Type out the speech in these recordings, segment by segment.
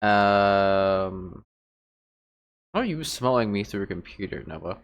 Um, how are you smelling me through a computer, Noah?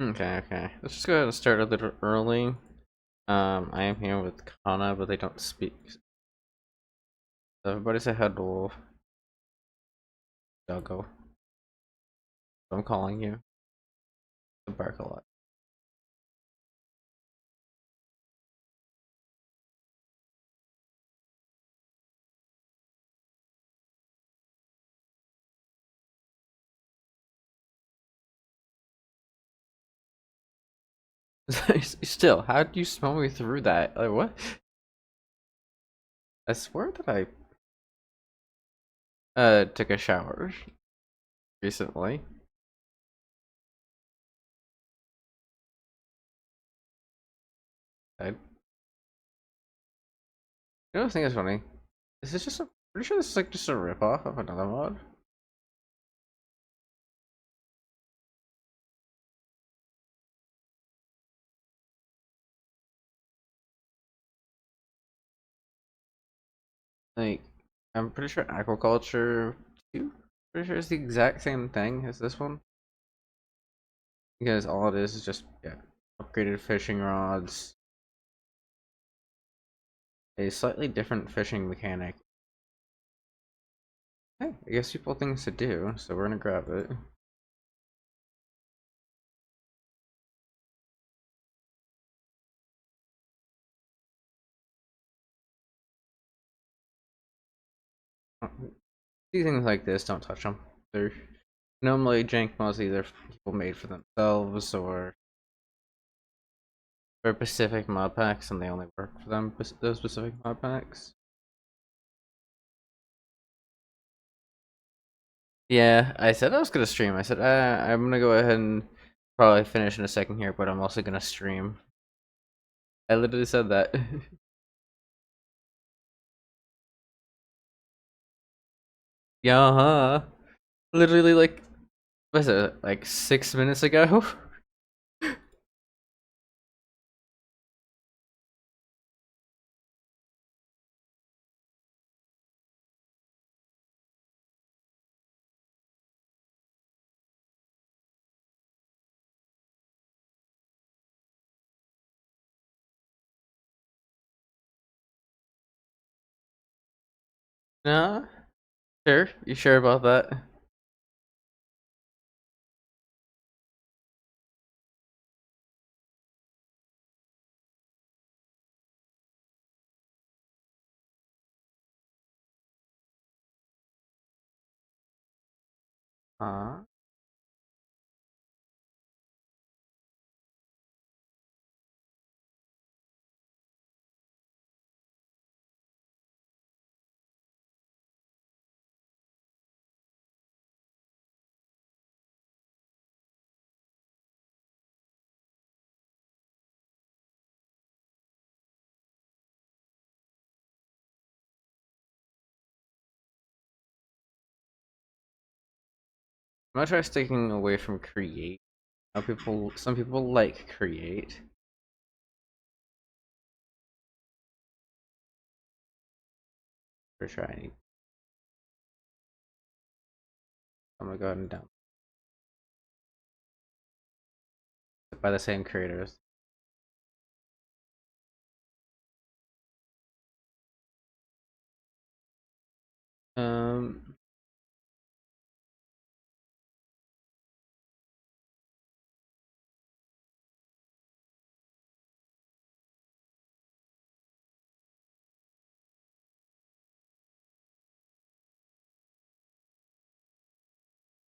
Okay, okay. Let's just go ahead and start a little early. I am here with Kana, but they don't speak. So everybody say hello, Doggo. I'm calling you. The bark a lot. Still, how do you smell me through that? Like what? I swear that I took a shower recently. I You know, the thing is funny. Is this just a? Pretty sure this is like just a ripoff of another mod. Like, I'm pretty sure aquaculture 2. Pretty sure it's the exact same thing as this one because all it is just yeah, upgraded fishing rods, a slightly different fishing mechanic. Hey, I guess people have things to do, so we're gonna grab it. See things like this, don't touch them. They're normally jank mods either people made for themselves or for specific mod packs, and they only work for them those specific mod packs. Yeah, I said I was gonna stream. I said I'm gonna go ahead and probably finish in a second here, but I'm also gonna stream. I literally said that. Yeah, huh? Literally like what is it? Like 6 minutes ago. Nah, sure. You sure about that? Huh? I'm gonna try sticking away from create. Some people like create. For trying. I'm gonna go ahead and down by the same creators. Um,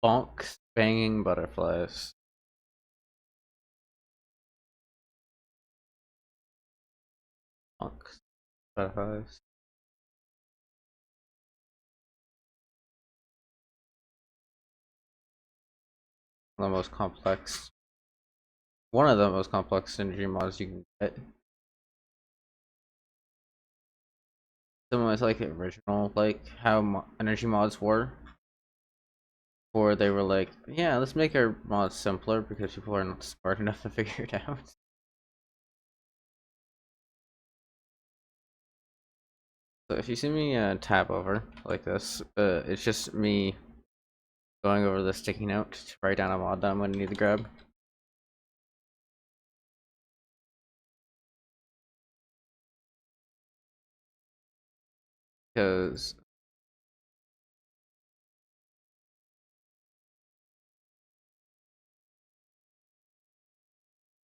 bonks banging butterflies. Bonks butterflies. The most complex. One of the most complex synergy mods you can get. Similar to like the original, like how energy mods were. Or they were like, yeah, let's make our mods simpler because people are not smart enough to figure it out. So if you see me tab over like this, it's just me going over the sticky note to write down a mod that I'm going to need to grab. Because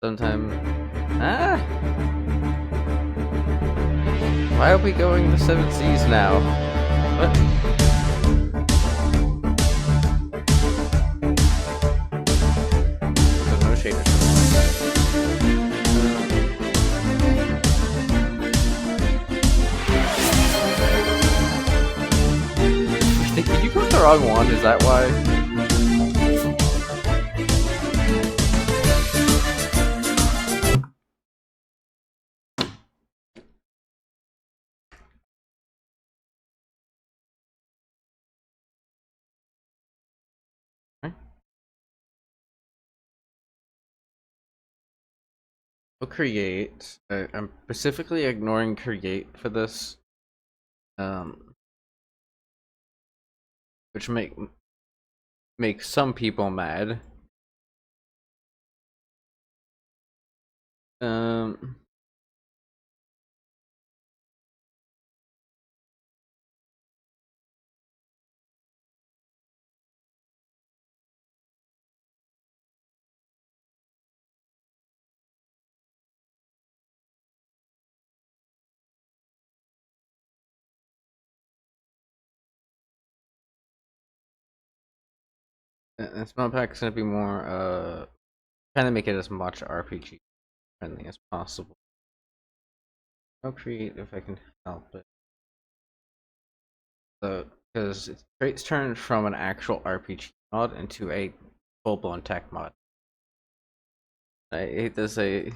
sometimes... Ah! Why are we going to 7 Seas now? What? There's no shaders. Did you go the wrong one? Is that why? We'll create. I'm specifically ignoring create for this, which make some people mad. Um, this modpack is gonna be more trying to make it as much RPG friendly as possible. I'll create if I can help it. So, because it's turned from an actual RPG mod into a full-blown tech mod. I hate to say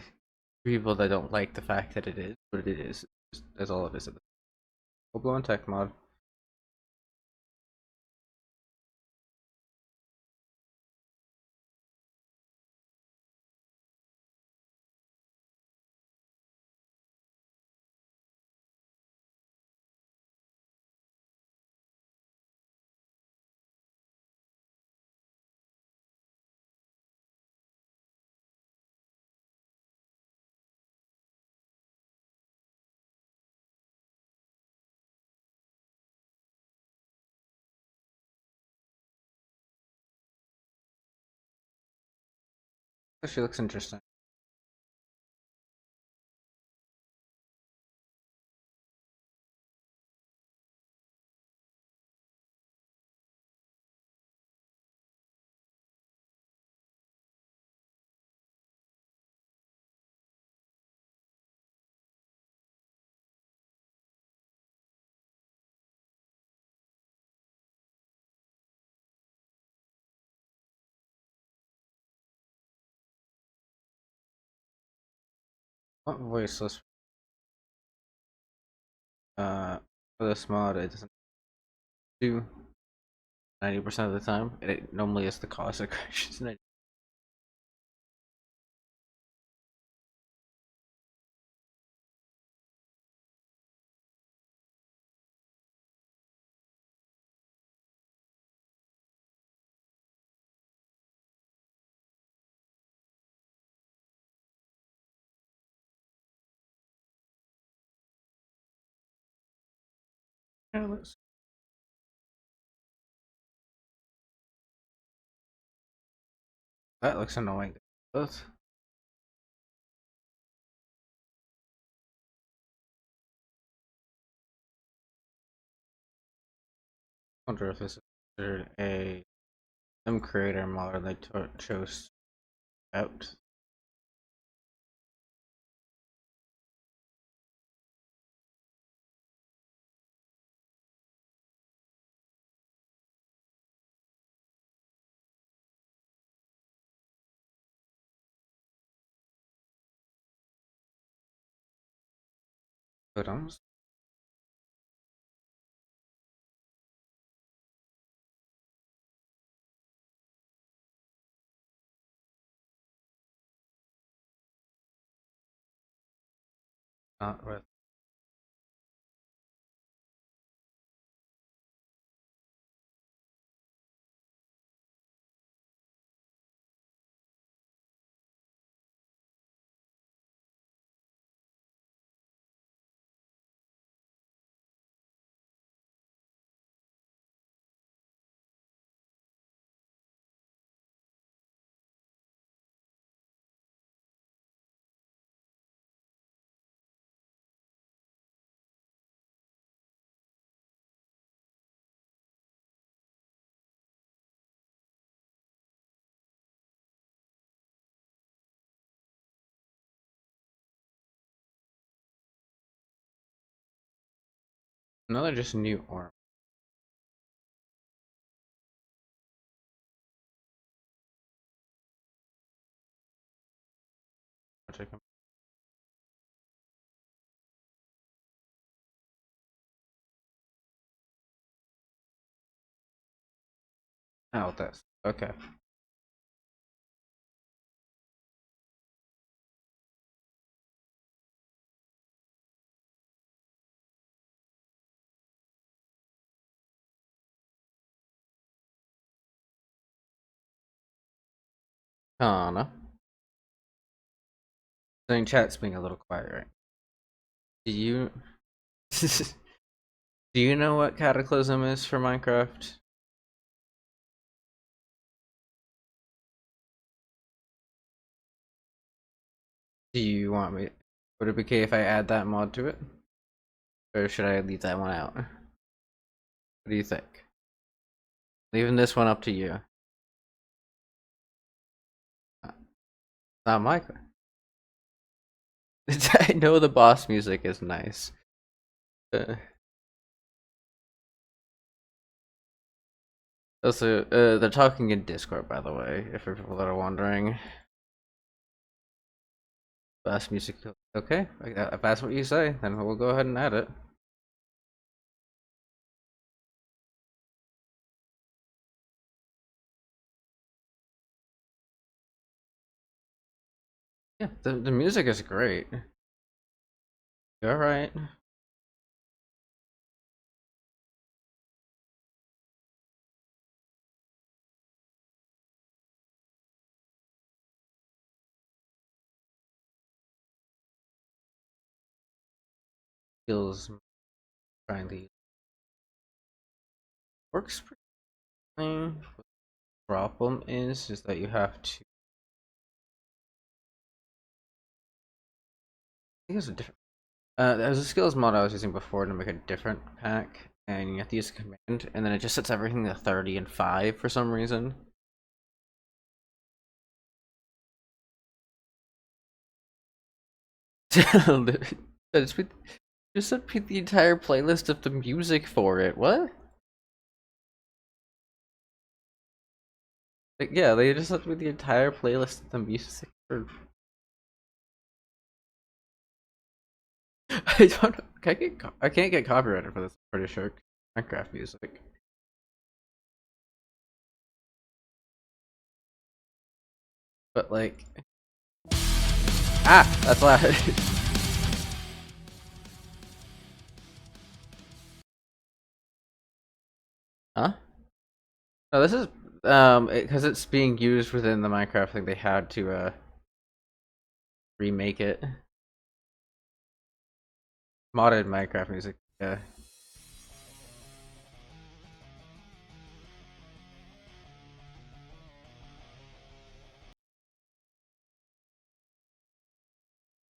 people that don't like the fact that it is, but it is. That's all it is. Full-blown tech mod. Actually looks interesting. What voiceless? For this mod, it doesn't do 90% of the time. It normally is the cause of crashes. Yeah, that looks annoying. Both. Wonder if this is considered a some creator modder they chose out. But I'm not with. Another just new arm. Oh, this. Okay. Kana. Saying chat's being a little quiet, right? Do you do you know what Cataclysm is for Minecraft? Do you want me? Would it be okay if I add that mod to it, or should I leave that one out? What do you think? Leaving this one up to you. Not Minecraft. I know the boss music is nice. Uh, Also, they're talking in Discord, by the way, if for people that are wondering. Boss music, okay? If that's what you say, then we'll go ahead and add it. Yeah, the music is great. You're right. Feels friendly. Works pretty fine. The problem is that you have to. I think it's a different. There's a skills mod I was using before to make a different pack, and you have to use a command, and then it just sets everything to 30 and 5 for some reason. Just repeat the entire playlist of the music for it. What? Like, yeah, they just let me the entire playlist of the music for. I don't know. I can't get copyrighted for this. I'm pretty sure Minecraft music. But like, that's loud. Huh? No, this is because it's being used within the Minecraft thing. They had to remake it. Modded Minecraft music. Yeah.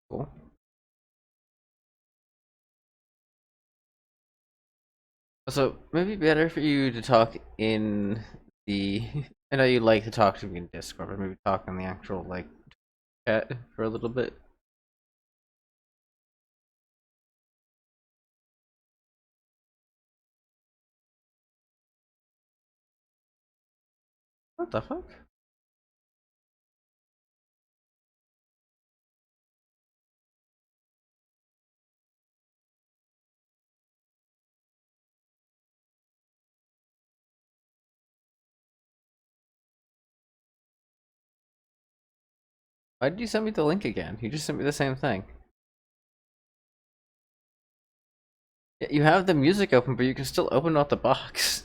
Cool. So maybe better for you to talk in the I know you like to talk to me in Discord, but maybe talk on the actual like chat for a little bit. What the fuck? Why did you send me the link again? You just sent me the same thing. Yeah, you have the music open, but you can still open up the box.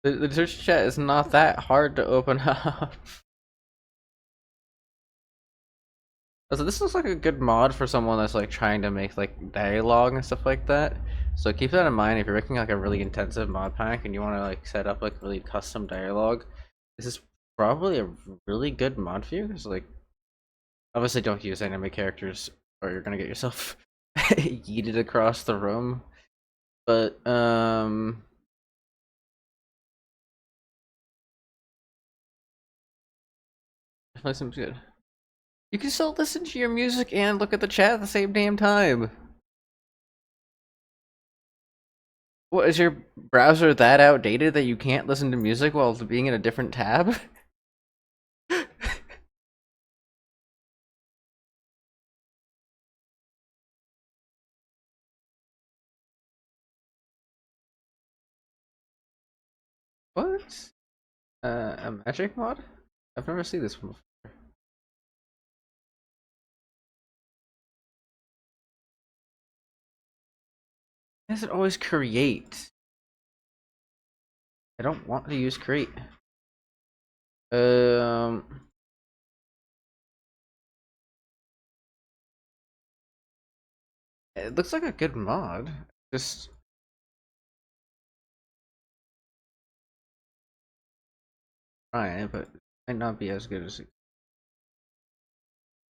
The search chat is not that hard to open up. So this looks like a good mod for someone that's like trying to make like dialogue and stuff like that. So keep that in mind if you're making like a really intensive mod pack and you want to like set up like really custom dialogue. This is probably a really good mod for you. Because like obviously don't use anime characters or you're gonna get yourself yeeted across the room. But definitely seems good. You can still listen to your music and look at the chat at the same damn time. What, is your browser that outdated that you can't listen to music while being in a different tab? What? A magic mod? I've never seen this one before. Why does it always create? I don't want to use create. Um, it looks like a good mod. Just trying it, but it might not be as good as a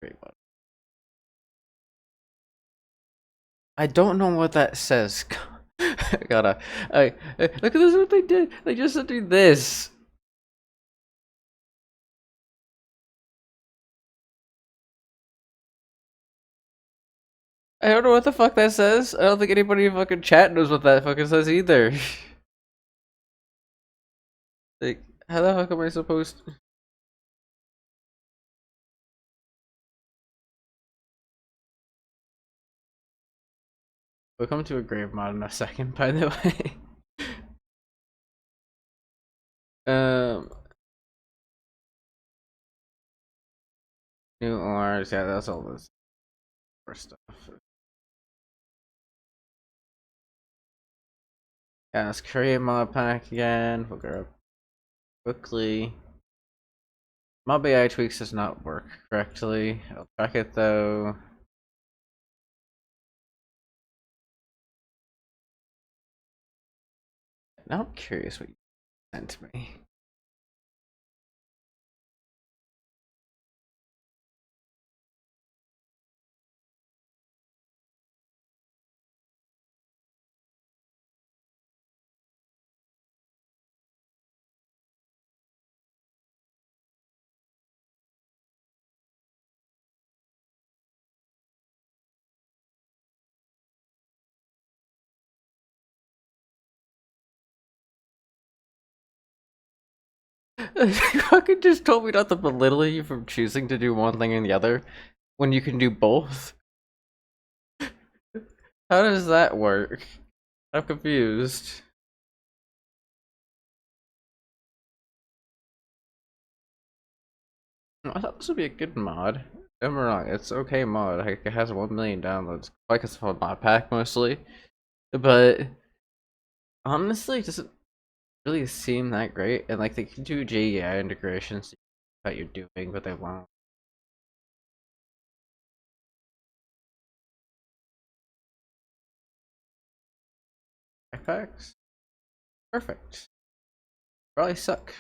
create mod. I don't know what that says. Gotta. Look at this! What they did? They just said do this. I don't know what the fuck that says. I don't think anybody in fucking chat knows what that fucking says either. Like, how the fuck am I supposed to? We'll come to a grave mod in a second, by the way. um, New ores, yeah, that's all this stuff. Yeah, let's create mod pack again. We'll go quickly. Mob AI tweaks does not work correctly. I'll check it though. Now I'm curious what you sent me. You fucking just told me not to belittle you from choosing to do one thing and the other when you can do both. How does that work? I'm confused. I thought this would be a good mod. Don't get me wrong, it's okay mod. Like, it has 1 million downloads. Like it's a mod pack mostly, but honestly, it doesn't really seem that great. And like they can do JEI integrations that you're doing, but they won't. Backpacks, perfect. Probably suck.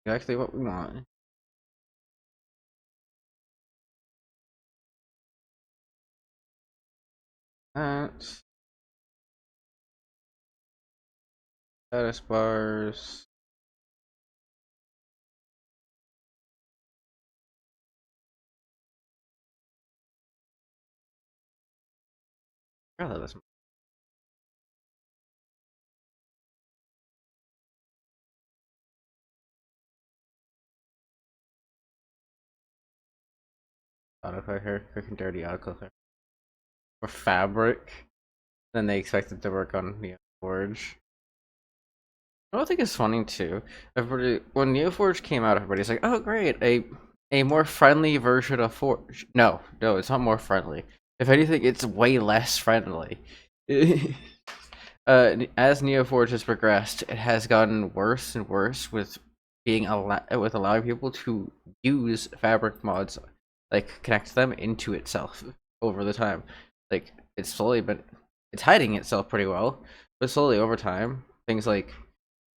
Exactly what we want. That Status bars. I love this. Autoclicker, quick and dirty autoclicker. Or fabric. Then they expect it to work on Neoforge. I don't think it's funny too. Everybody, when Neoforge came out, everybody's like, "Oh, great, a more friendly version of Forge." No, no, it's not more friendly. If anything, it's way less friendly. As Neoforge has progressed, it has gotten worse and worse with with allowing people to use fabric mods, like connect them into itself over the time. Like it's hiding itself pretty well, but slowly over time, things like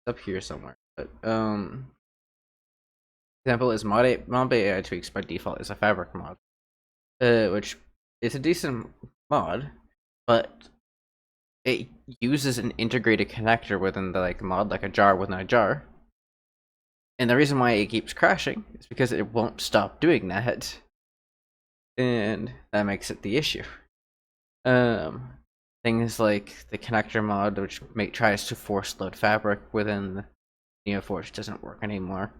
up here somewhere. But example is mod AI tweaks by default is a fabric mod, which is a decent mod, but it uses an integrated connector within the mod, like a jar within a jar. And the reason why it keeps crashing is because it won't stop doing that, and that makes it the issue. Things like the connector mod, which tries to force load fabric within Neoforge, doesn't work anymore.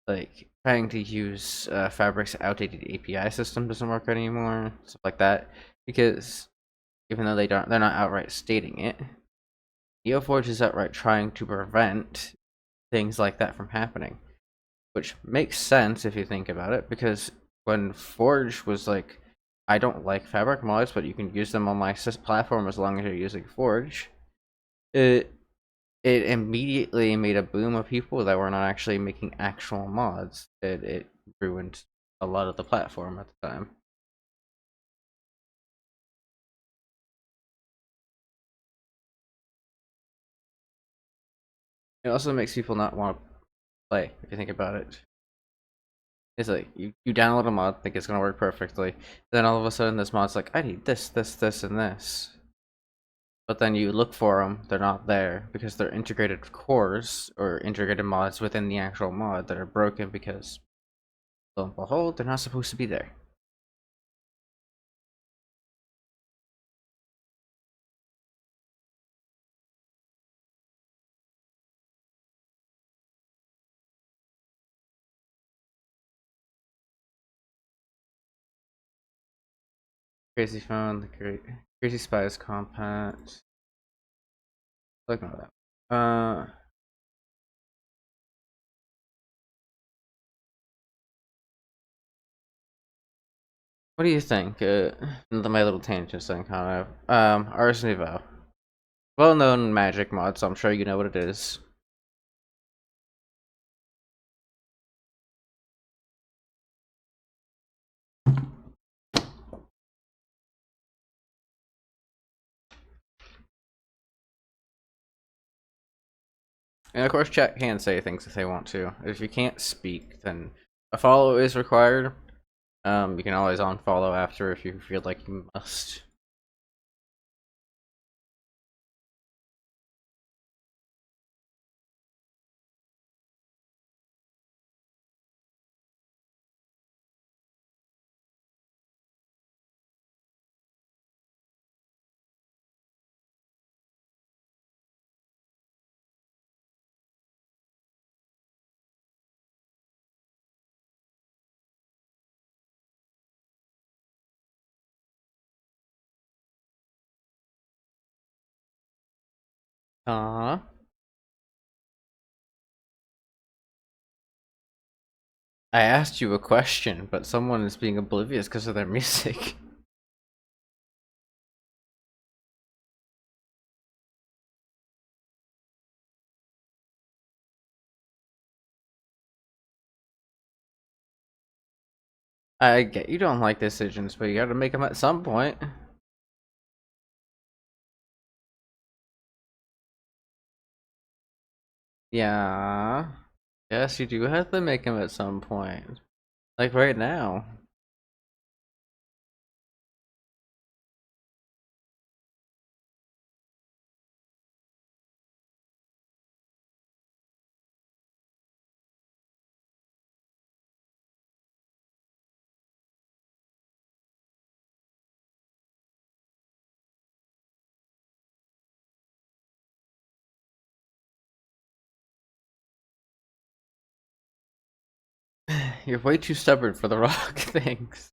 Like trying to use Fabric's outdated API system doesn't work anymore, stuff like that, because even though they're not outright stating it, Neoforge is outright trying to prevent things like that from happening, which makes sense if you think about it, because when Forge was like, I don't like fabric mods, but you can use them on my platform as long as you're using Forge, it immediately made a boom of people that were not actually making actual mods. It ruined a lot of the platform at the time. It also makes people not want to play, if you think about it. It's like, you download a mod, think it's gonna work perfectly, then all of a sudden this mod's like, I need this, this, this, and this. But then you look for them, they're not there, because they're integrated cores, or integrated mods within the actual mod that are broken because, lo and behold, they're not supposed to be there. Crazy Phone, the Crazy Spies Compact. Look at that. What do you think? My little tangents then, kind of. Ars Nouveau. Well-known magic mod, so I'm sure you know what it is. And of course, chat can say things if they want to. If you can't speak, then a follow is required. You can always unfollow after if you feel like you must. Uh-huh. I asked you a question, but someone is being oblivious because of their music. I get you don't like decisions, but you gotta make them at some point. Yeah. Yes, you do have to make them at some point. Like right now. You're way too stubborn for the rock things.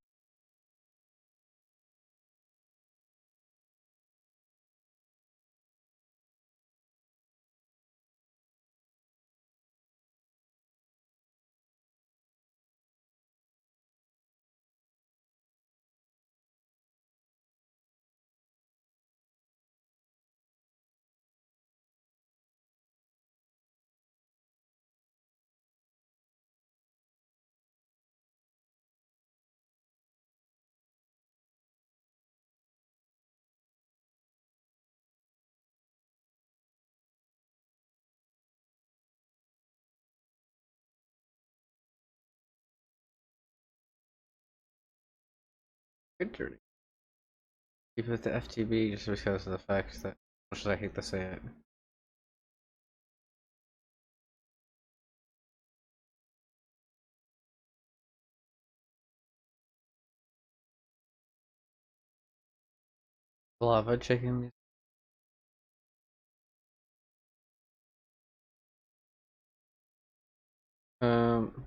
Good dirty. Keep it to FTB just because of the fact that, much as I hate to say it. Lava chicken. Um,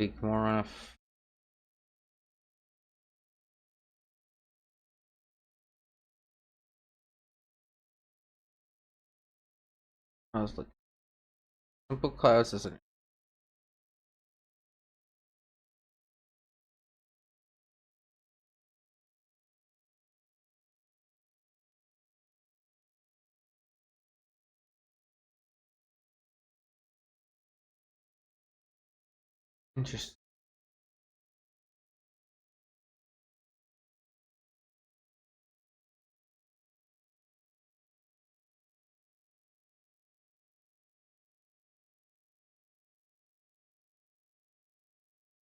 Speak more on. I was looking. Simple clouds isn't. Interesting.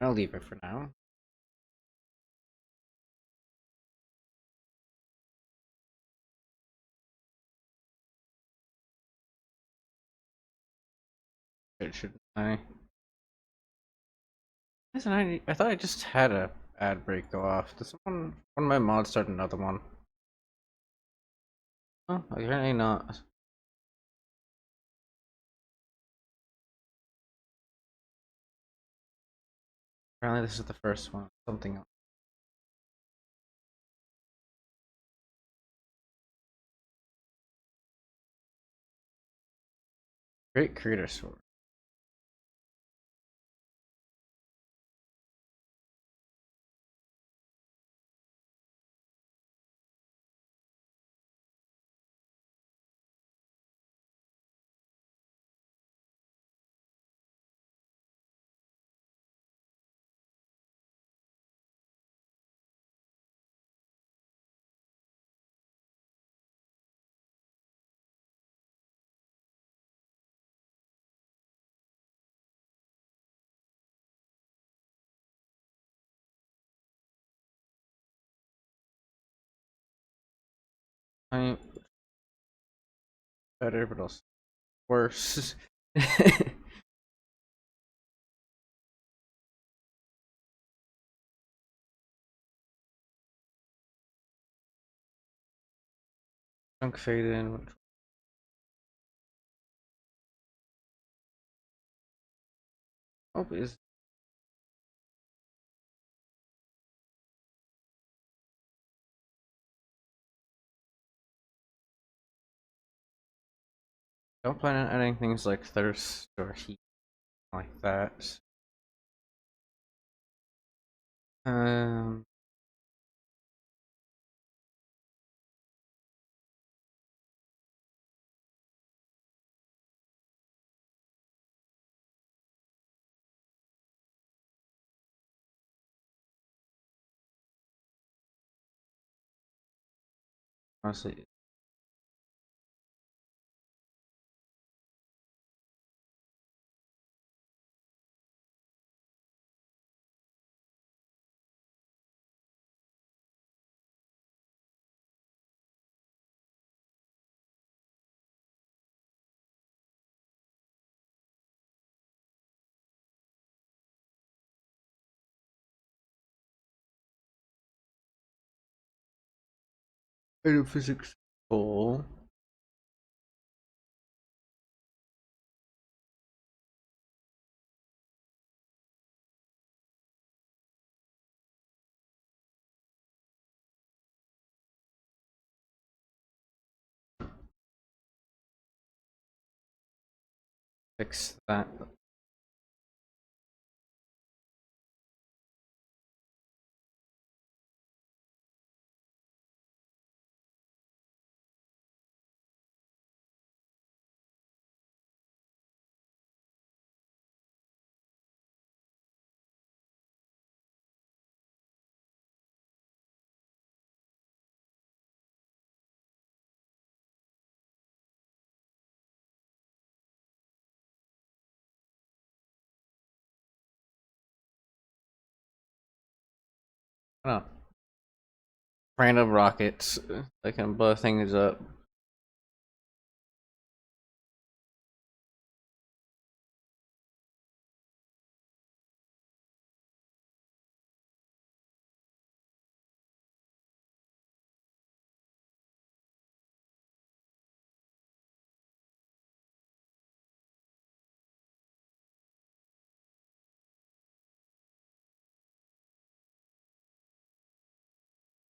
I'll leave it for now. It shouldn't I? Listen, I thought I just had a ad break go off. Did someone, one of my mods start another one? Oh, apparently not. Apparently this is the first one. Something else. Great creator sword. I mean, better, but also worse. Chunk fade in. Hope is don't plan on adding things like thirst or heat like that. Um, Honestly, in physics school. Fix that. Oh, random rockets that can blow things up.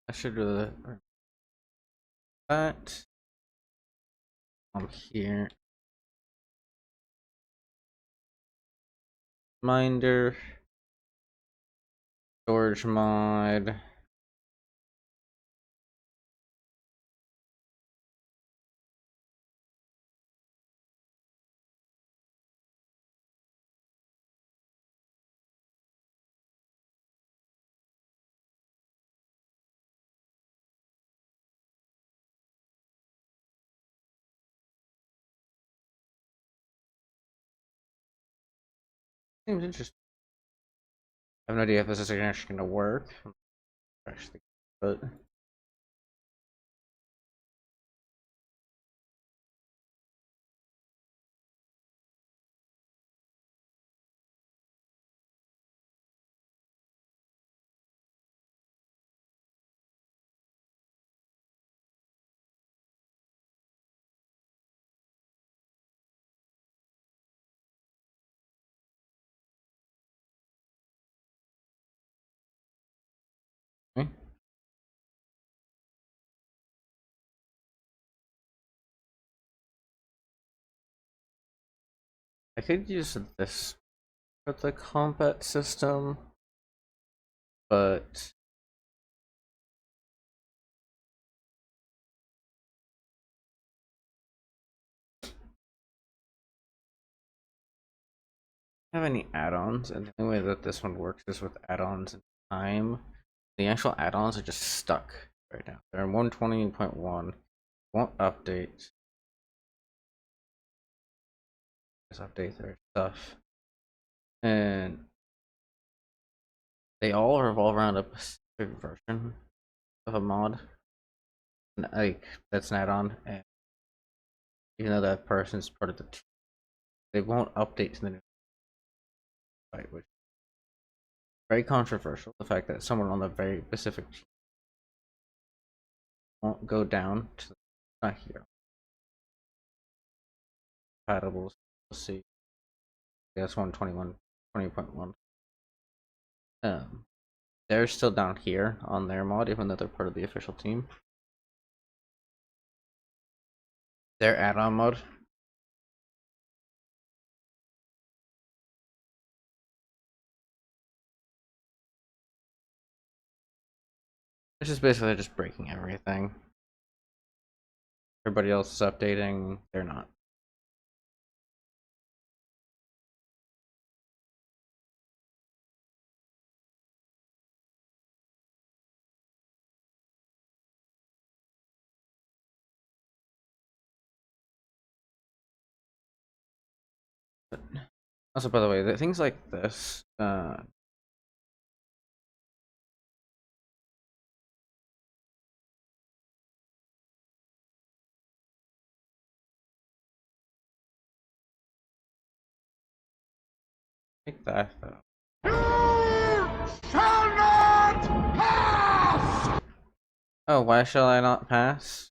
I should do that. I'm here. Minder. Storage mod. Seems interesting. I have no idea if this is actually gonna work. Actually, but okay. I could use this for the combat system, but I don't have any add-ons, and the only way that this one works is with add-ons in time. The actual add-ons are just stuck right now. They're in 120.1. Won't update. Just update their stuff, and they all revolve around a specific version of a mod. Like that's an add-on, and even though that person's part of the team, they won't update to the new site, which is very controversial. The fact that someone on the very specific team won't go down to not here. Compatibles. We'll see. That's 121.20.1. They're still down here on their mod, even though they're part of the official team. Their add-on mod. It's just basically just breaking everything. Everybody else is updating. They're not. But also, by the way, things like this, take that though. You shall not pass! Oh, why shall I not pass?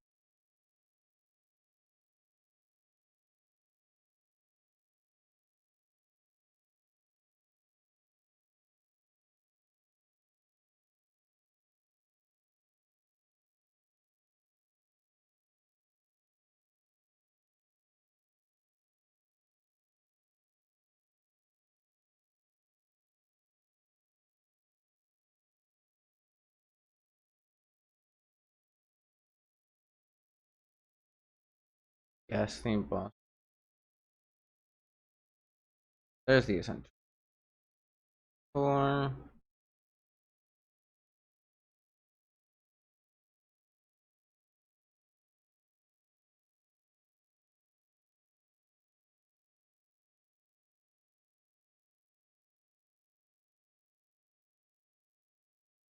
Yes, theme boss. There's the essential. Four.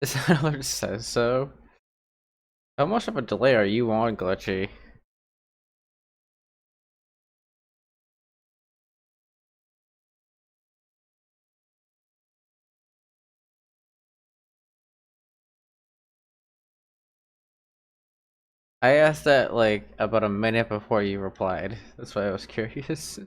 Is that what it says so? How much of a delay are you on, Glitchy? I asked that like about a minute before you replied. That's why I was curious.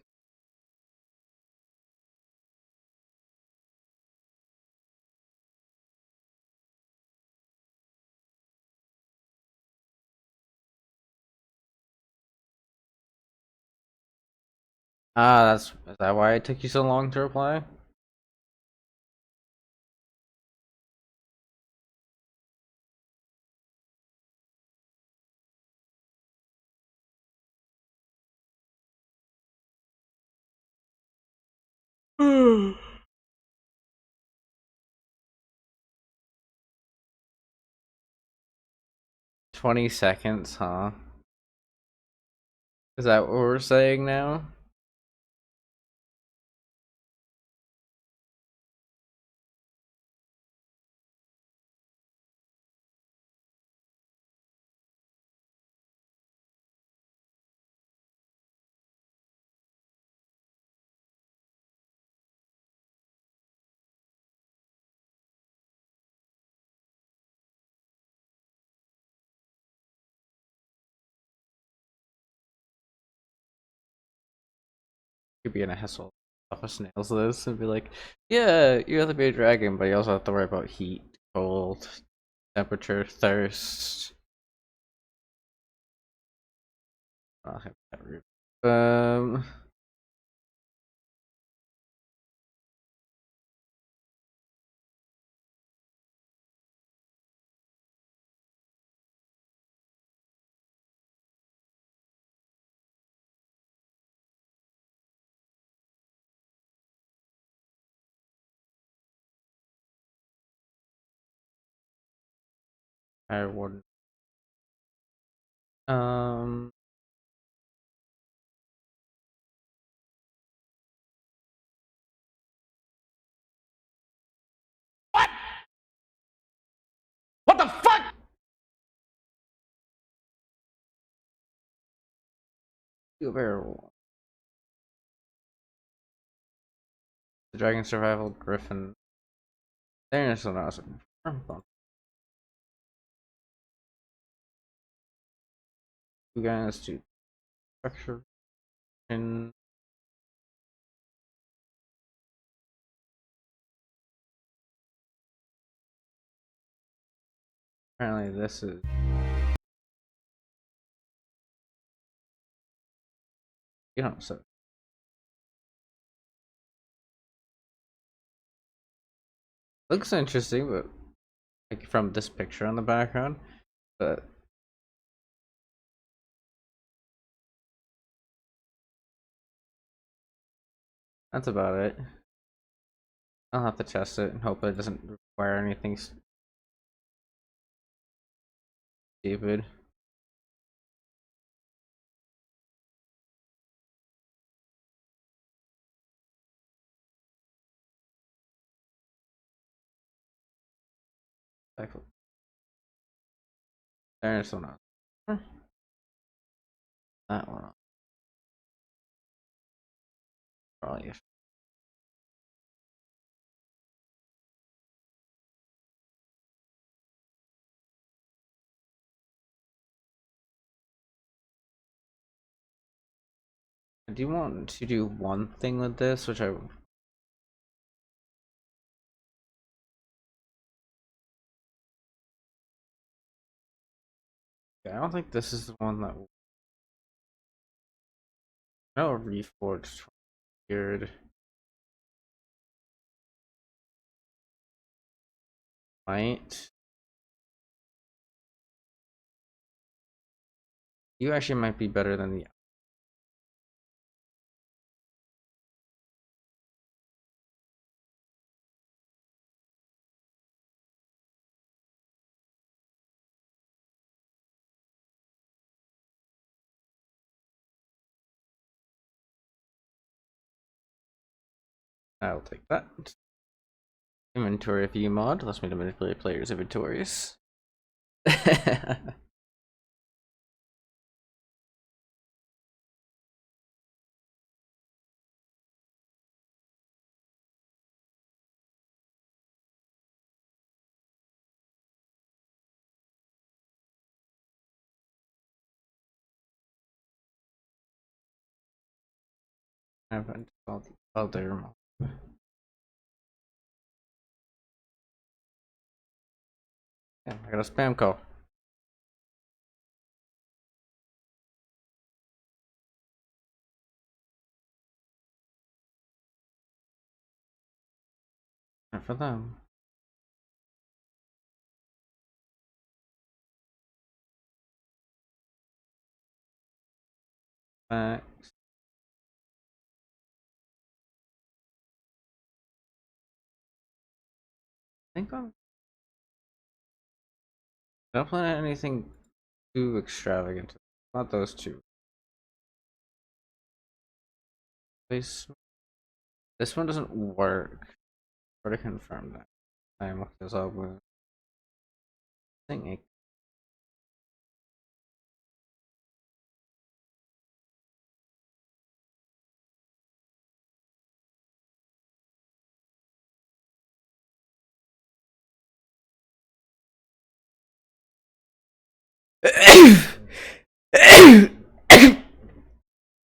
'Is that why it took you so long to reply? Hmm. 20 seconds, huh? Is that what we're saying now? Could be in a hassle off of snails this and be like, yeah, you have to be a dragon, but you also have to worry about heat, cold, temperature, thirst. I'll have that route. I wouldn't. Um, what the fuck? You better. The dragon survival griffin. There's so awesome. You guys to structure and apparently this is so looks interesting, but like from this picture on the background, but that's about it. I'll have to test it and hope it doesn't require anything stupid. There's one on. That one on. Probably. do you want to do one thing with this, which I don't think this is the one that no reforged weird. Might you actually might be better than the I'll take that. Inventory view mod allows me to manipulate players' inventories. I haven't installed the other mod. Yeah, I got a spam call. Not for them. I think I'm not planning anything too extravagant. Not those two. This one doesn't work. Try to confirm that. I am this up with thing.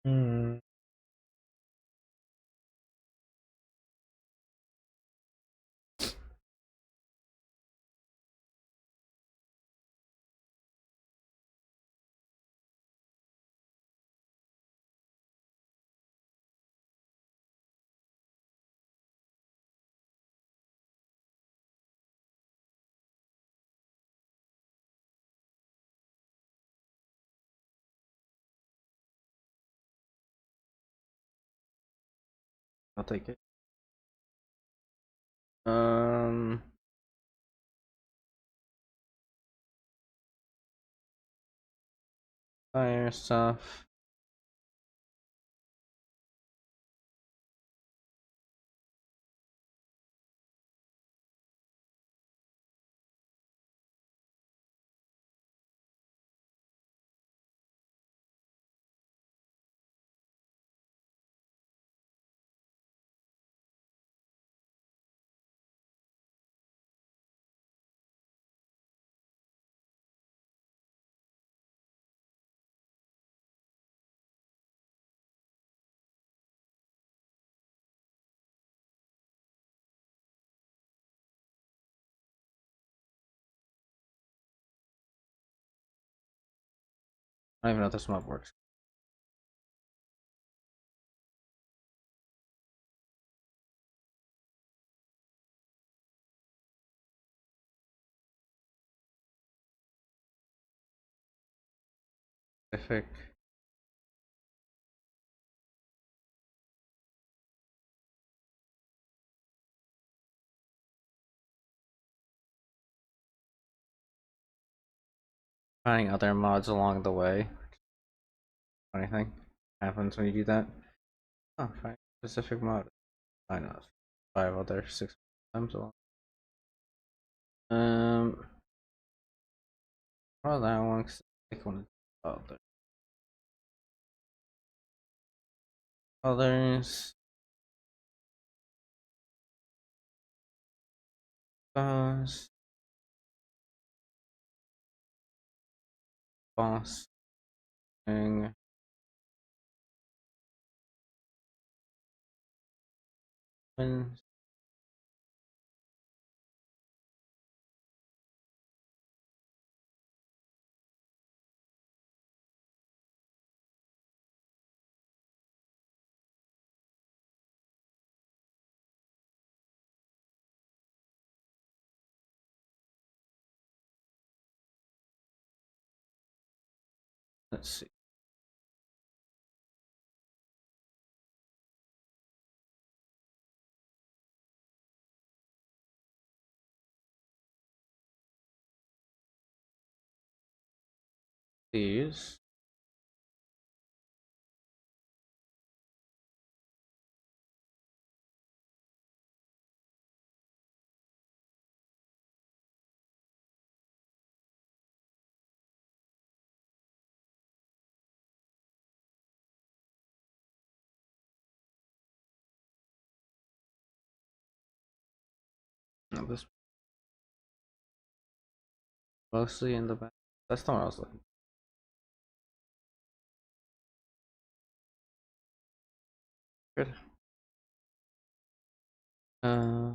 Hmm. I'll take it. Um, fire stuff. I don't even know if this mod works. Specific. Finding other mods along the way. Anything happens when you do that? Oh, find specific mod. Why not? 5 other 6 times along. Oh, that one. Click on other others. Boss. Boss. Thing. When let's see. These. No, this mostly in the back. That's not what I was looking. Good. Uh,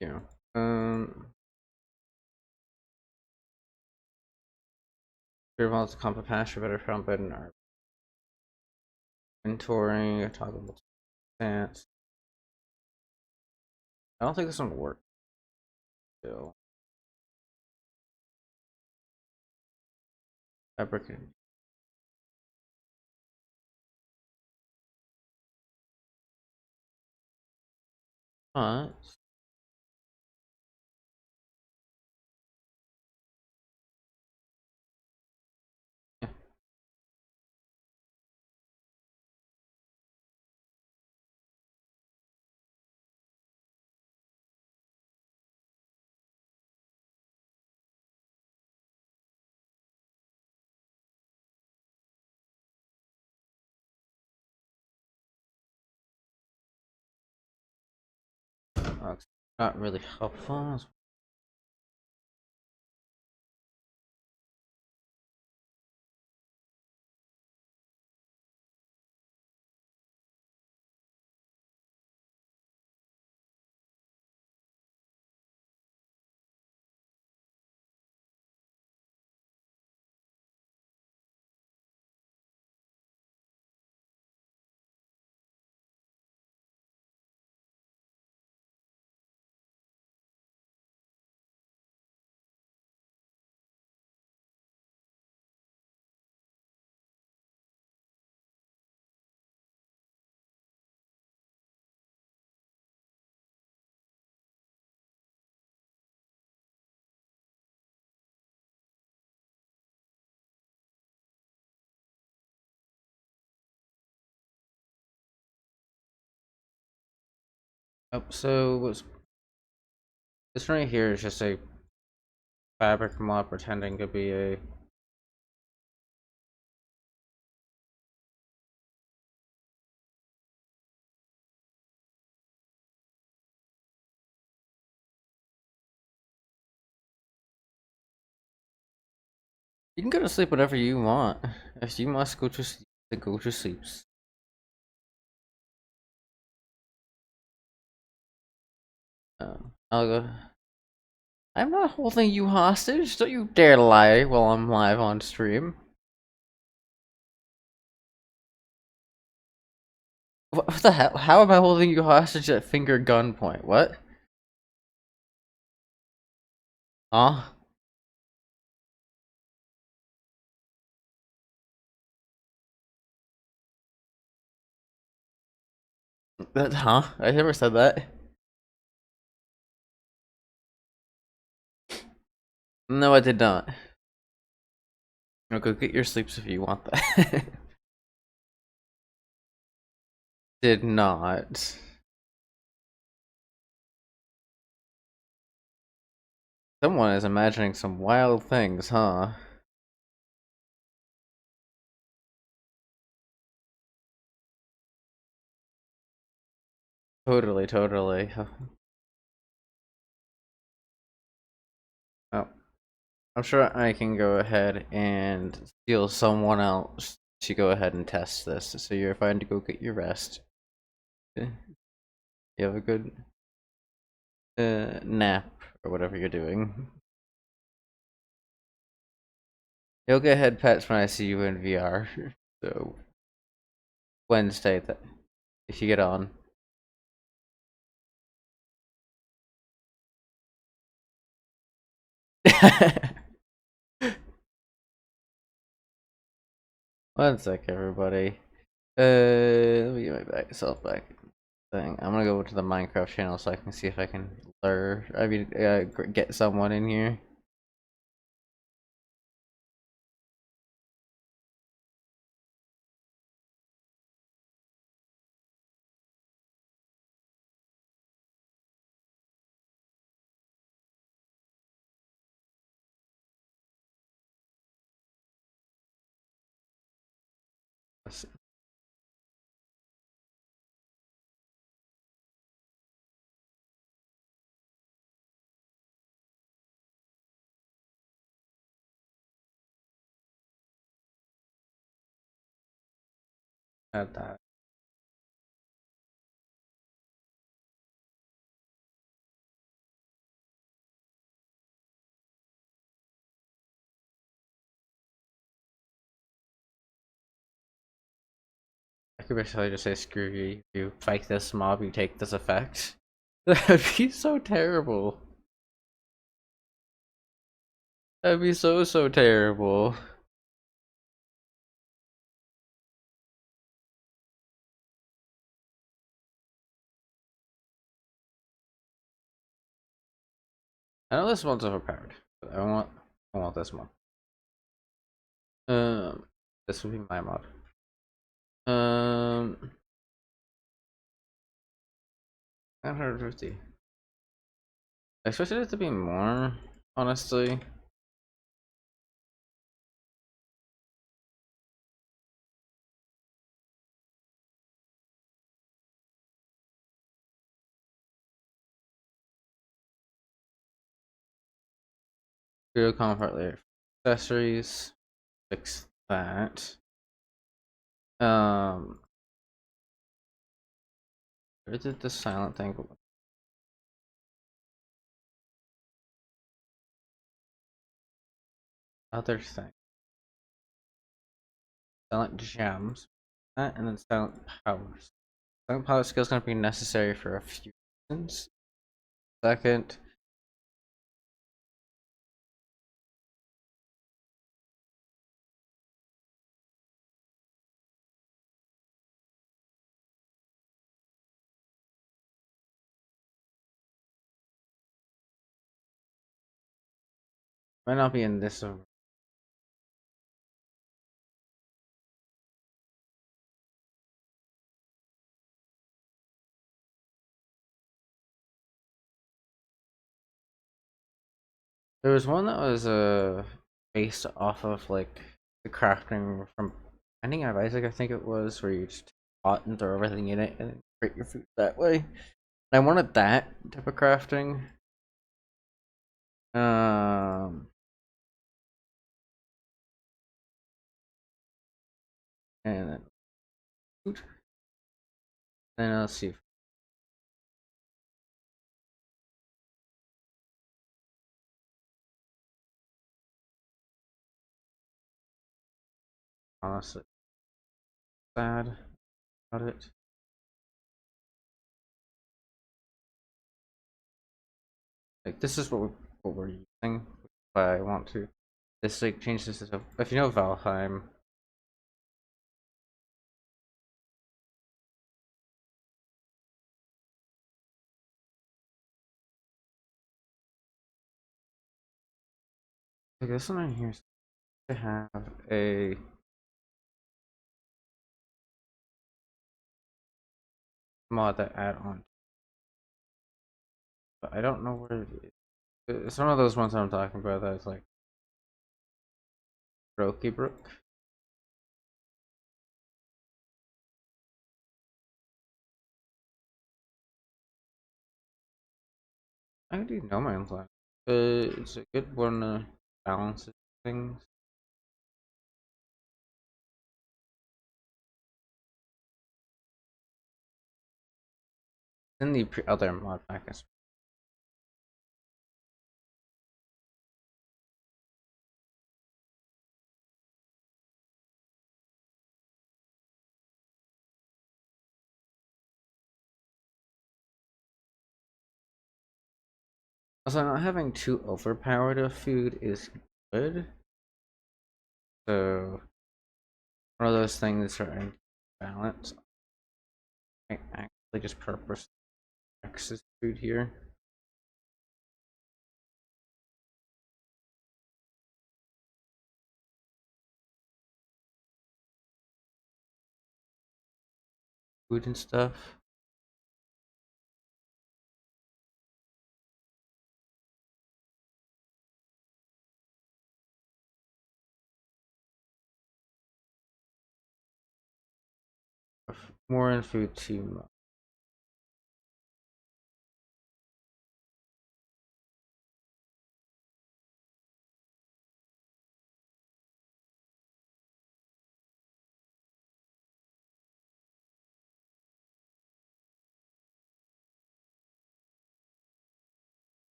yeah. Beer malts, compa pasture, better front bed, and our inventory, toggleable stance. I don't think this one will work. Still. Fabric. But yeah. It's not really helpful. Oh, so what's this right here is just a fabric mod pretending to be a you can go to sleep whenever you want. If you must go to sleep, then go to sleep. I'll go. I'm not holding you hostage. Don't you dare lie while I'm live on stream. What the hell? How am I holding you hostage at finger gunpoint? What? Huh? That, huh? I never said that. No, I did not. No, go get your sleeps if you want that. Did not. Someone is imagining some wild things, huh? Totally, totally. Oh, I'm sure I can go ahead and steal someone else to go ahead and test this. So you're fine to go get your rest. You have a good nap or whatever you're doing. You'll get head pets when I see you in VR. So Wednesday, that if you get on. One sec, everybody. Let me get my self back thing. I'm gonna go to the Minecraft channel so I can see if I can lure. I mean, get someone in here. Add that. I could basically just say screw you. If you fight this mob, you take this effect. That'd be so terrible. That'd be so terrible. I know this one's overpowered, but I want this one. Um, this would be my mod. 950. I expected it to be more, honestly. Serial comfort layer accessories. Fix that. Um, where did the silent thing go? Other thing. Silent gems. That and then silent powers. Silent power skill is going to be necessary for a few reasons. Second, might not be in this one. There was one that was based off of like the crafting from Ending of Isaac, I think it was, where you just pot and throw everything in it and create your food that way. I wanted that type of crafting. Um, and then food. And let's see. Honestly, sad about it. Like this is what we what we're using. But I want to just like change this to, if you know Valheim. Like this one here is to have a mod that add on, but I don't know where it is. It's one of those ones I'm talking about that's like Brokey Brook. I do No Man's Land. It's a good one to balance things. In the other mod pack as also, not having too overpowered of food is good. So one of those things that are in balance. I actually just purpose X's food here. Food and stuff. More in food too much.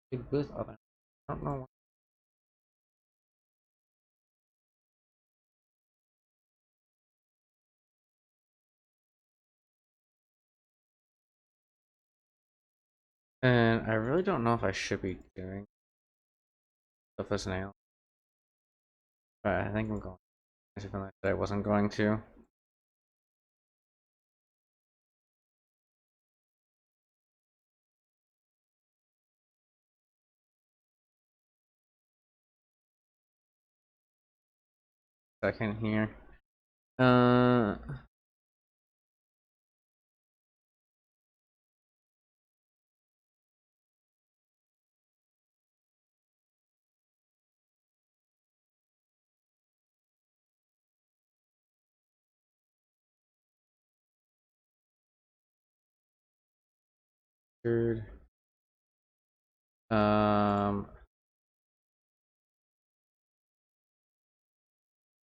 Big booth other. I don't know. And I really don't know if I should be doing stuff as an alien. But I think I'm going. Even like I wasn't going to. Second here. Uh, third. Um,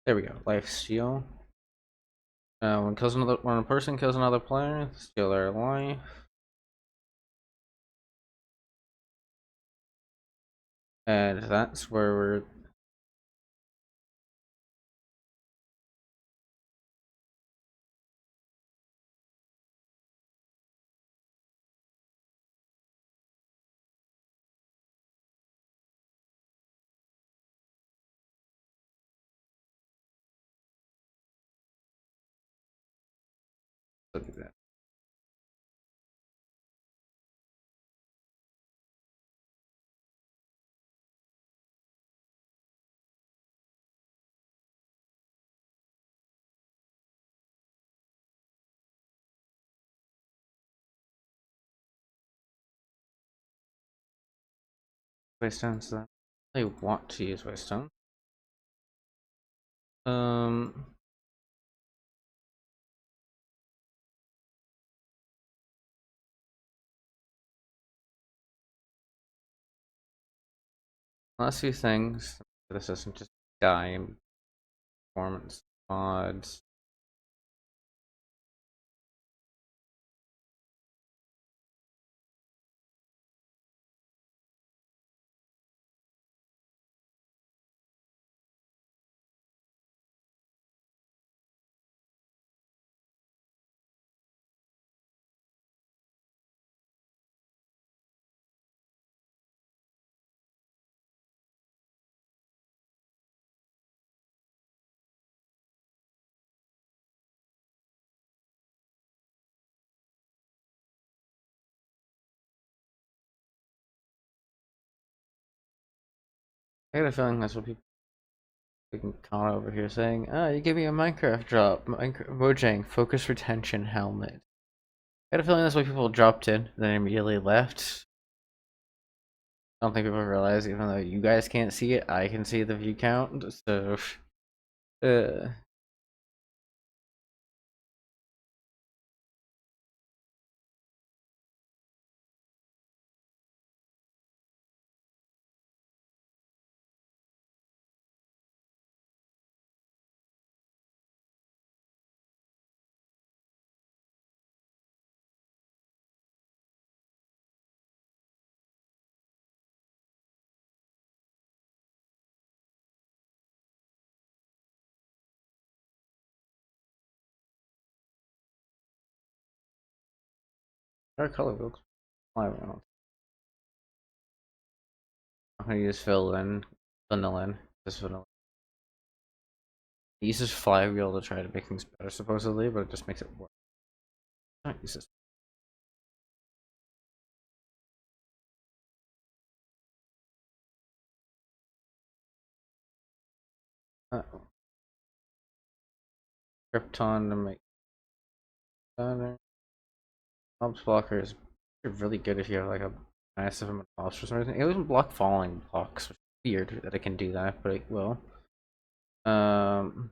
there we go. Life steal. When a person kills another player, steal their life. And that's where we're. Look at that. Waystones that I want to use Waystone. Um, last few things. This isn't just Sky and performance mods. I got a feeling that's what people we can comment over here saying, "Ah, you gave me a Minecraft drop, Mojang focus retention helmet." I got a feeling that's why people dropped in, then immediately left. I don't think people realize, even though you guys can't see it, I can see the view count. So, uh, our color looks fine. I'm gonna use vanilla. Just vanilla. He uses flywheel to try to make things better, supposedly, but it just makes it worse. Don't use this. Krypton to make better. Mobs blocker is really good if you have like a massive amount of mobs for some reason. It doesn't block falling blocks, which is weird that it can do that, but it will. Um,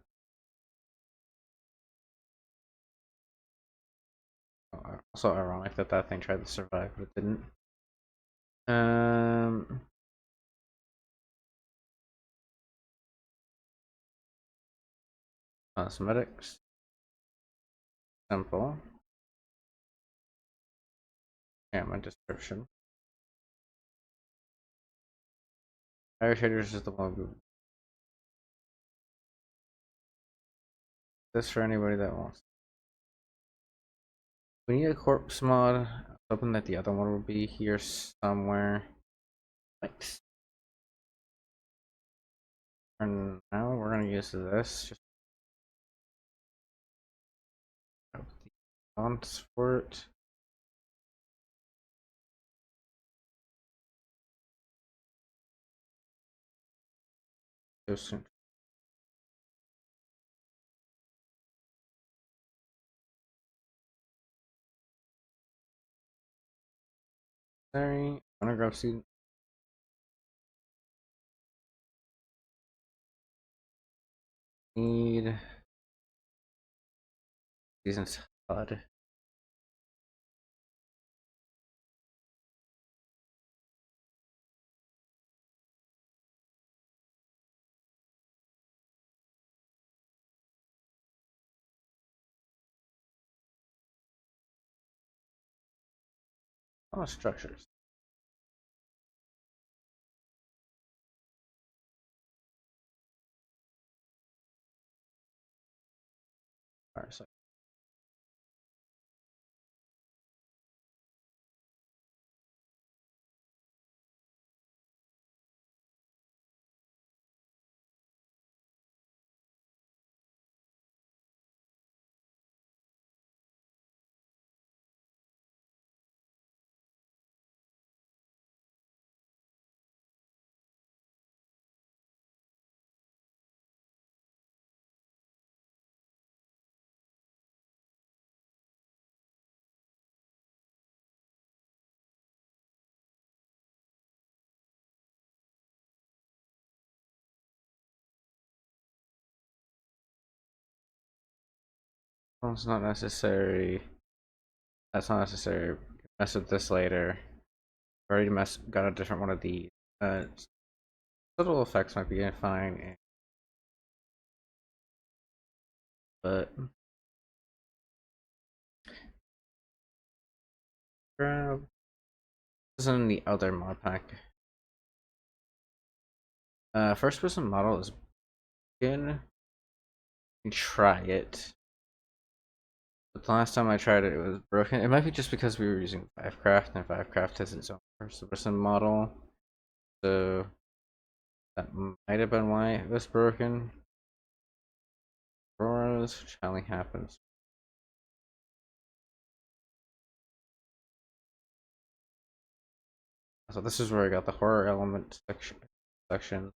Also ironic that that thing tried to survive, but it didn't. Um, Cosmetics, simple. Yeah, my description. Fire shaders is the one. This for anybody that wants. We need a corpse mod. Hoping that the other one will be here somewhere. Thanks. For now, we're gonna use this. Just the fonts for it. Just sorry. I'm gonna grab student. Need season HUD. Oh, structures. Alright, so well, it's not necessary. That's not necessary. Mess with this later. Already got a different one of these. Subtle effects might be fine. But grab this is in the other mod pack. First person model is good. You can try it. But the last time I tried it, it was broken. It might be just because we were using Fivecraft, and Fivecraft has its own first person model. So that might have been why it was broken. Auroras, which only happens. So this is where I got the horror element section.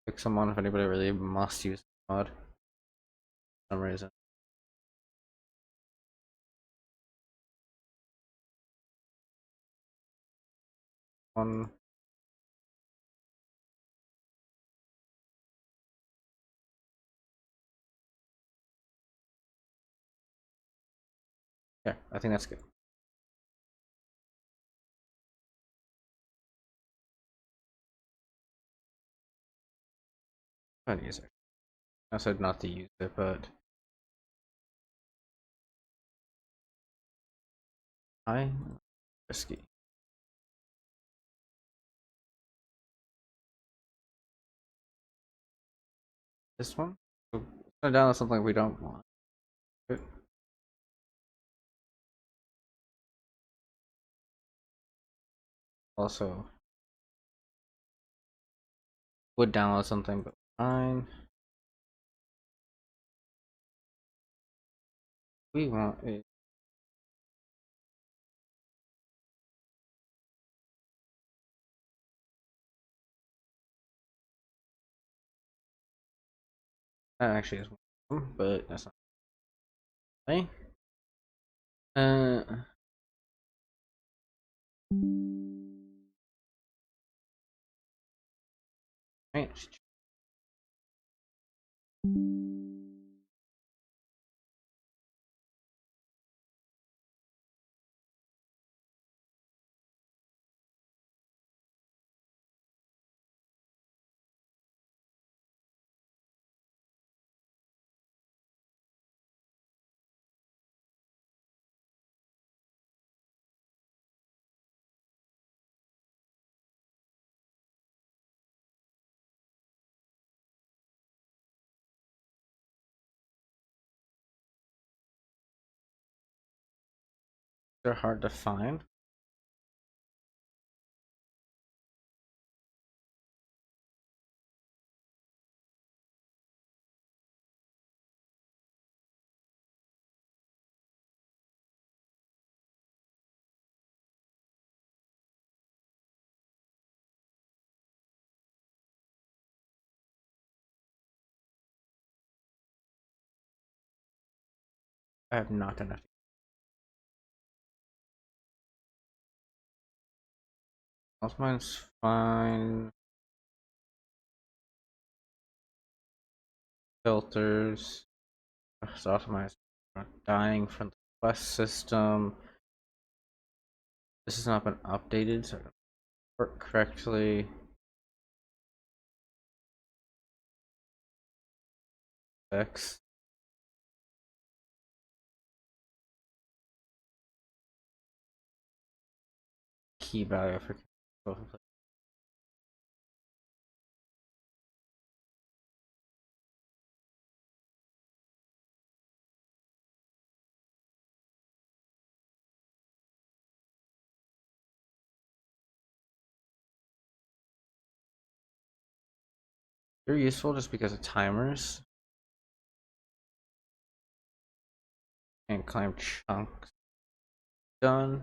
Pick someone if anybody really must use the mod for some reason. One. Yeah, I think that's good. I don't use it. I said not to use it, but I risky. This one? So it's gonna download something we don't want. Good. Also, would download something, but fine. We want it. That actually is one, but that's not okay. Uh, right. They're hard to find. I have not enough. Most mine's fine. Filters. It's optimized. Dying from the quest system. This has not been updated, so it doesn't work correctly. X. Key value for they're useful just because of timers and climb chunks. Done.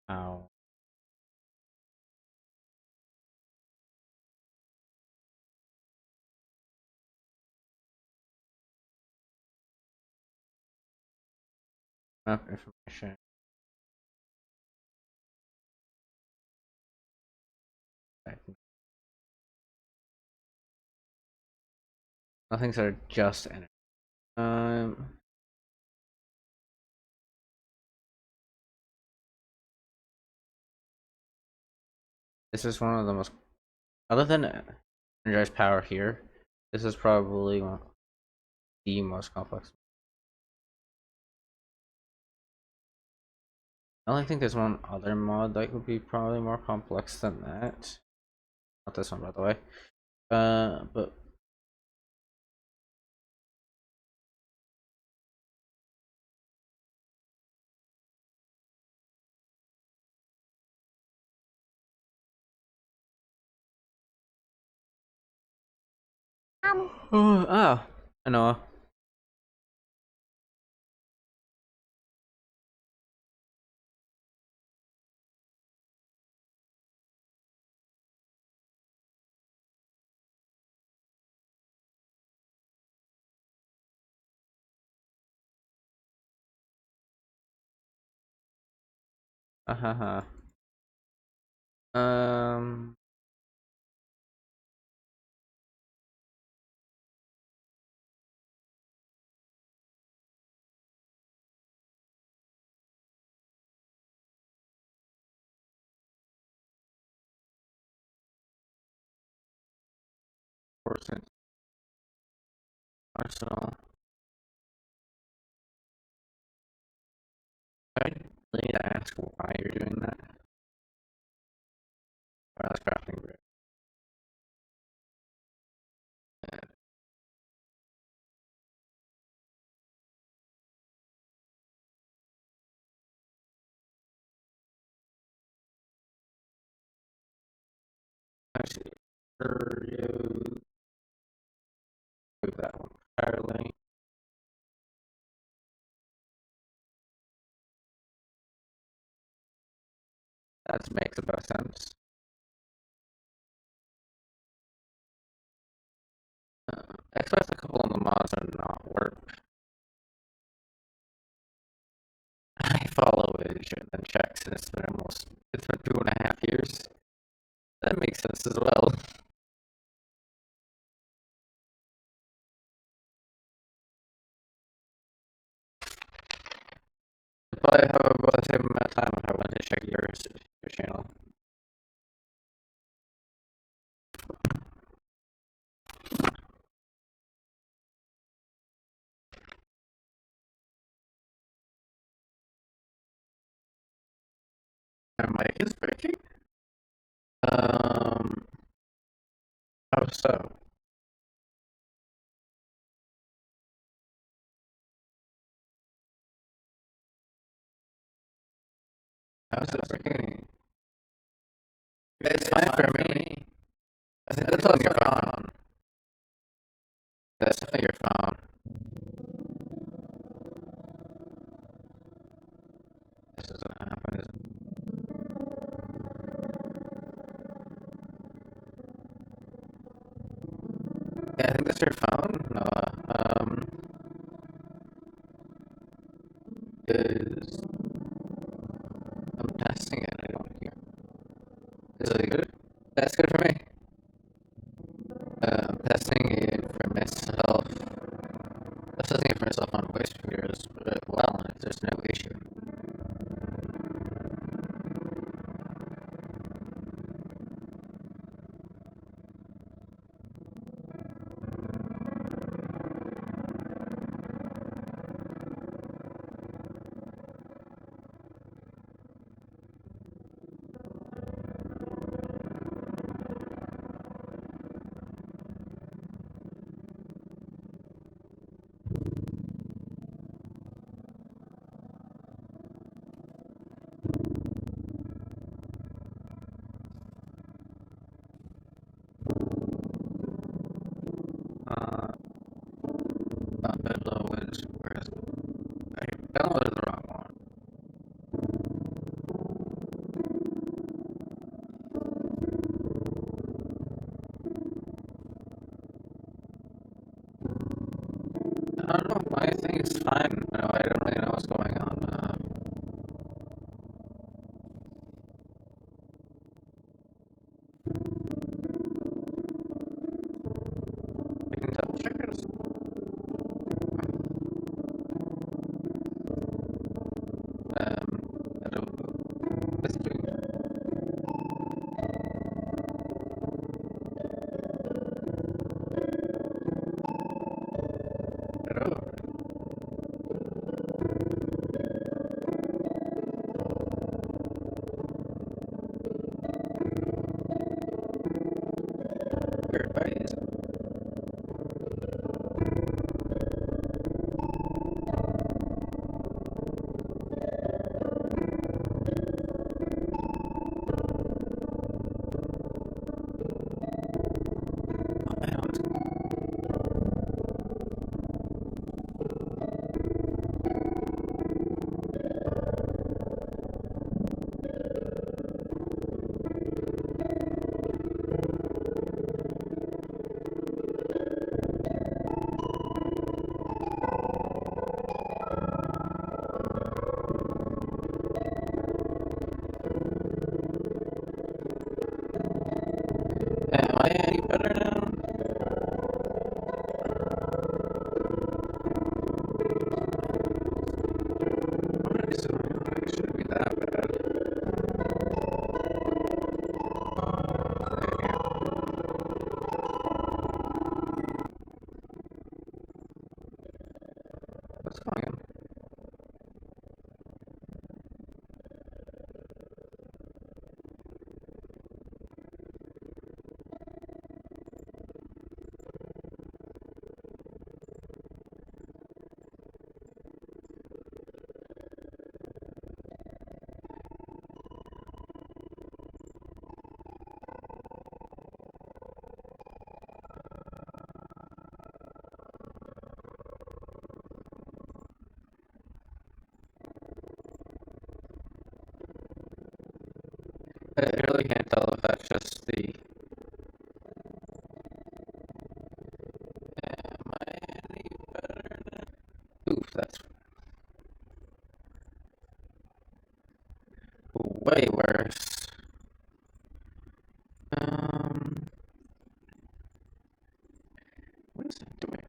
Ow. Map information. Nothing's that are just energy. This is one of the most, other than energized power here, this is probably one of the most complex. I only think there's one other mod that would be probably more complex than that. Not this one, by the way. But oh, I know. Uh-huh. Um, 4% arsenal. I really need to ask why you're doing that. Well, that's crafting grid. Actually, sure you do that one entirely. That makes the best sense. I expect a couple of the mods are not work. I follow it and then checks, and it's been 2.5 years. That makes sense as well. I'd probably have about the same amount of time if I went to check your channel. My mic is breaking. How so? How's it breaking? It's fine for me. I think that's on your phone. That's on your phone. This doesn't happen, is it? Yeah, I think that's your phone. Noah. Is I'm testing it. I don't hear. Is it good? That's good for me. I'm testing it for myself. I'm testing it for myself on voice speakers, but well, there's no issue. fine. No, I don't really know what's going on. I can double check it. I don't know. Let's do it. Advice. Am I any better now? Alright, so it shouldn't be that bad. What's going on? I really can't tell if that's just the. Am I any better? Oof, that's way worse. Um, what is it doing?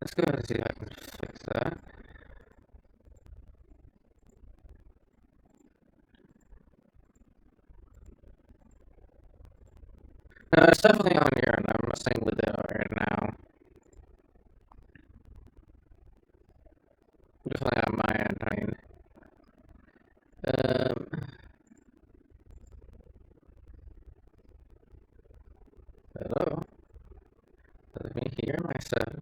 Let's go ahead and see if I can fix that. No, it's definitely on your end. I'm messing with it right now. Definitely on my end. I mean, hello. Let me hear myself.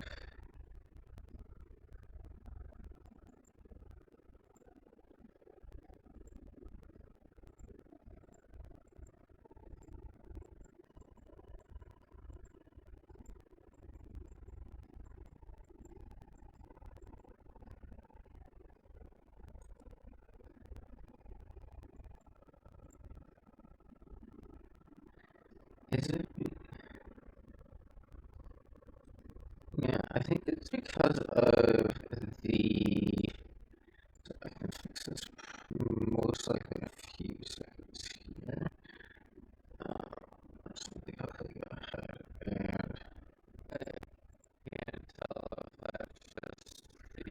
Is it? Yeah, I think it's because of the. I can fix this most likely in a few seconds here. Something quickly go ahead and I can't tell if that's just the.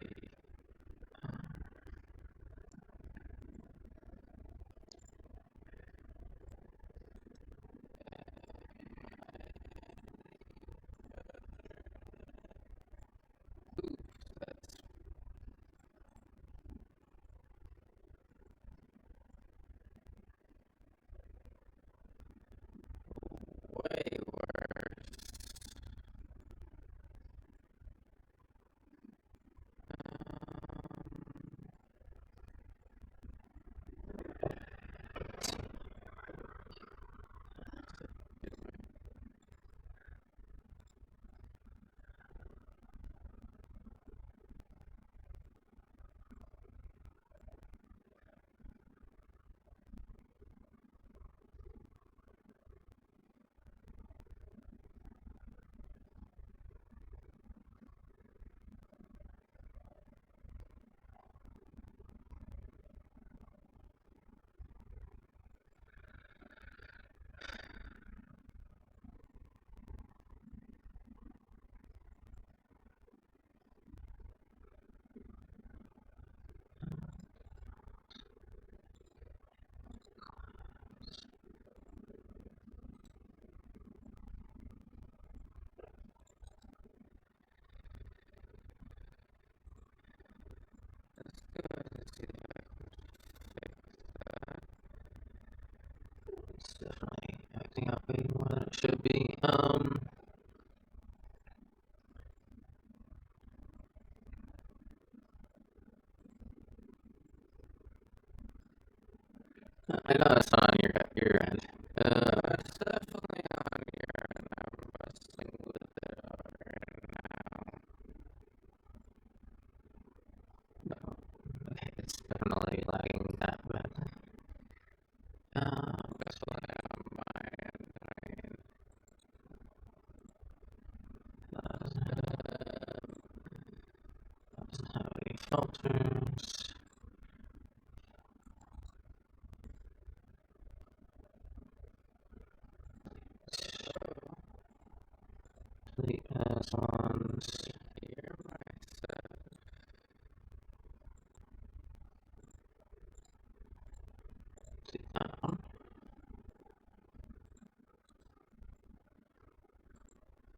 I know it's not on your end. It's definitely on your end. I'm wrestling with it right now. No, it's definitely lagging that bad. Definitely on my end. Doesn't have any filters. Delete as ones. Here, my set. Delete that one.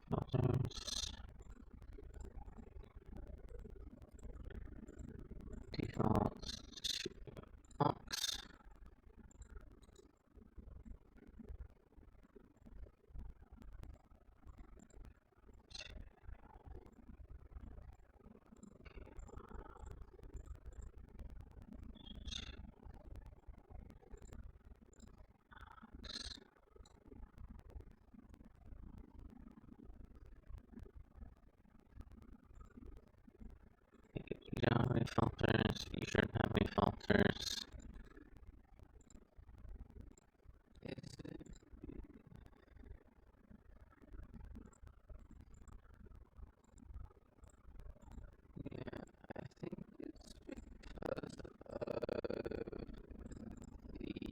Filters. Defaults. Box. You don't have any filters. You shouldn't have any filters. Is it? Yeah, I think it's because of the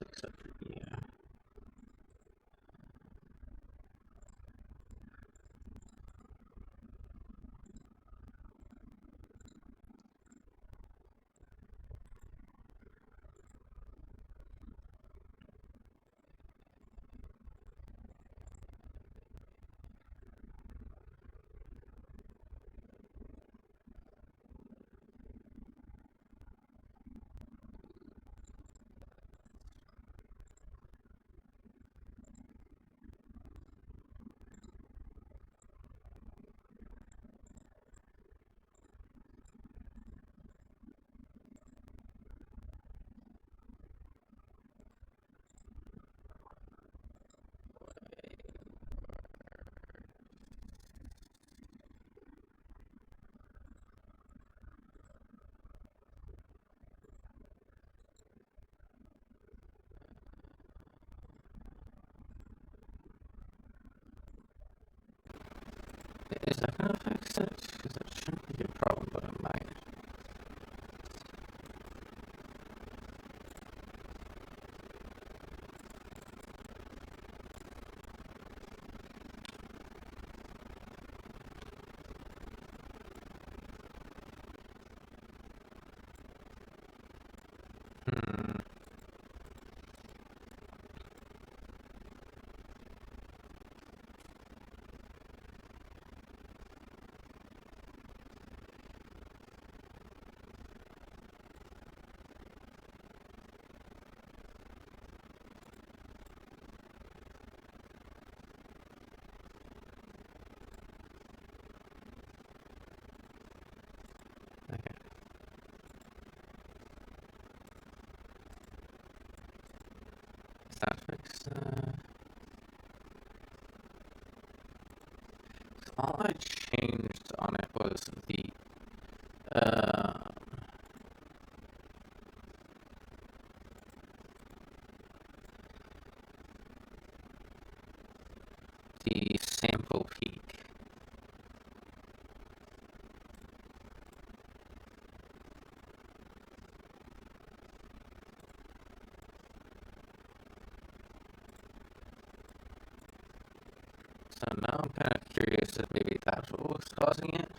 except for yeah. Is that gonna fix it? Because that shouldn't be a problem, but it might. Hmm. Okay. Is that fixed? So all I changed on it was uh, the sample peak. So now I'm kind of curious if maybe that's what was causing it.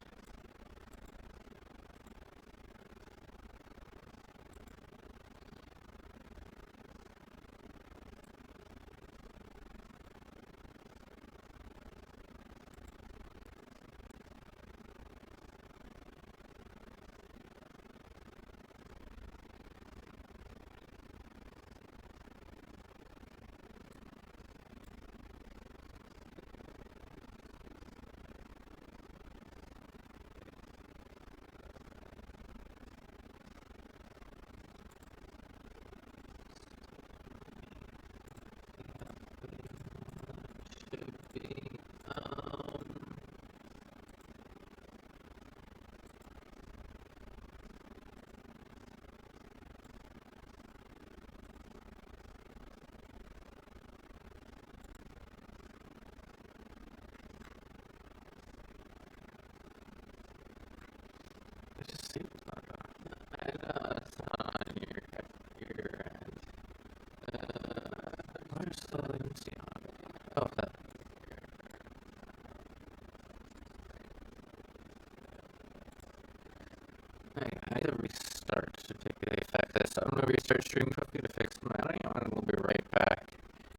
I know it's not on your end. Where's the, let me see. Oh, that. I had to restart to take the effect of this. I'm gonna restart stream quickly.